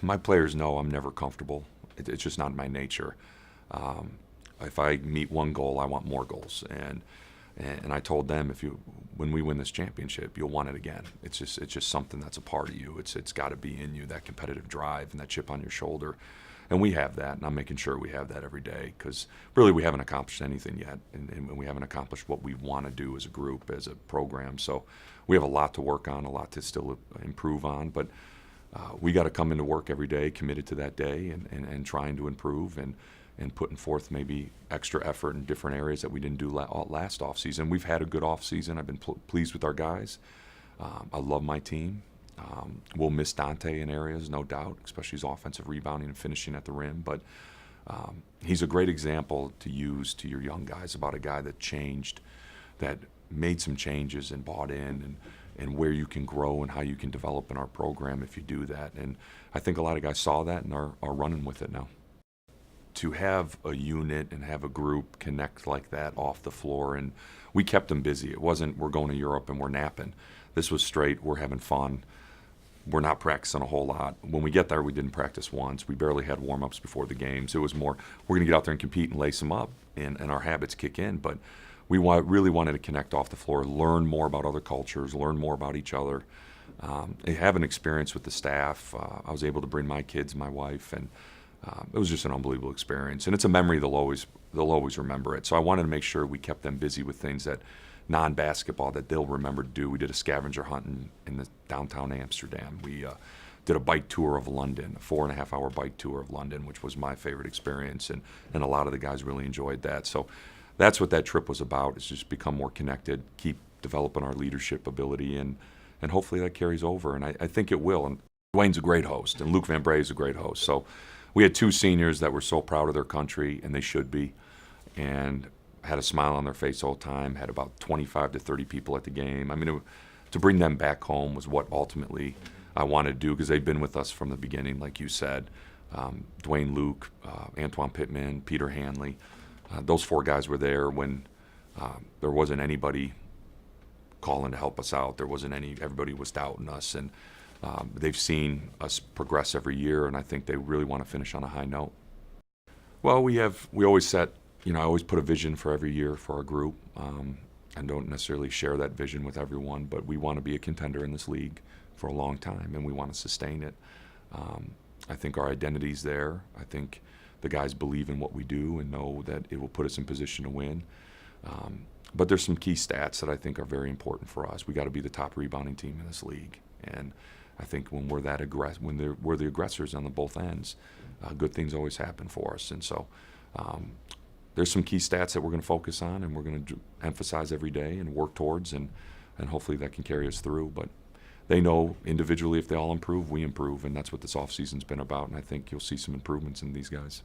My players know I'm never comfortable. It's just not my nature. Um, if I meet one goal, I want more goals, and I told them, when we win this championship, you'll want it again. It's just something that's a part of you. It's got to be in you, that competitive drive and that chip on your shoulder, and we have that. And I'm making sure we have that every day, because really we haven't accomplished anything yet, and we haven't accomplished what we want to do as a group, as a program. So we have a lot to work on, a lot to still improve on, but. We got to come into work every day committed to that day, and trying to improve, and putting forth maybe extra effort in different areas that we didn't do last offseason. We've had a good offseason. I've been pleased with our guys. I love my team. We'll miss Dante in areas, no doubt, especially his offensive rebounding and finishing at the rim. But he's a great example to use to your young guys, about a guy that changed, that made some changes and bought in, and where you can grow and how you can develop in our program if you do that. And I think a lot of guys saw that and are running with it now. To have a unit and have a group connect like that off the floor, and we kept them busy. It wasn't we're going to Europe and we're napping. This was straight, we're having fun. We're not practicing a whole lot. When we get there, we didn't practice once. We barely had warm-ups before the games. It was more, we're going to get out there and compete and lace them up, and our habits kick in. But we really wanted to connect off the floor, learn more about other cultures, learn more about each other, have an experience with the staff. I was able to bring my kids, my wife, and it was just an unbelievable experience. And it's a memory they'll always remember it. So I wanted to make sure we kept them busy with things that non-basketball that they'll remember to do. We did a scavenger hunt in the downtown Amsterdam. We did a bike tour of London, a 4.5-hour bike tour of London, which was my favorite experience, and a lot of the guys really enjoyed that. So that's what that trip was about, is just become more connected, keep developing our leadership ability, and hopefully that carries over, and I think it will. And Dwayne's a great host, and Luc Van Bray is a great host. So we had two seniors that were so proud of their country, and they should be, and had a smile on their face all the time, had about 25 to 30 people at the game. I mean, to bring them back home was what ultimately I wanted to do, because they've been with us from the beginning, like you said. Dwayne, Luke, Antoine Pittman, Peter Hanley. Those four guys were there when there wasn't anybody calling to help us out. Everybody was doubting us, and they've seen us progress every year, and I think they really want to finish on a high note. Well, we always set, I always put a vision for every year for our group. I don't necessarily share that vision with everyone, but we want to be a contender in this league for a long time, and we want to sustain it. I think our identity's there. I think the guys believe in what we do and know that it will put us in position to win. But there's some key stats that I think are very important for us. We got to be the top rebounding team in this league, and I think when we're we're the aggressors on the both ends, good things always happen for us. And so there's some key stats that we're going to focus on, and we're going to emphasize every day and work towards, and hopefully that can carry us through. But they know individually, if they all improve, we improve, and that's what this offseason's been about, and I think you'll see some improvements in these guys.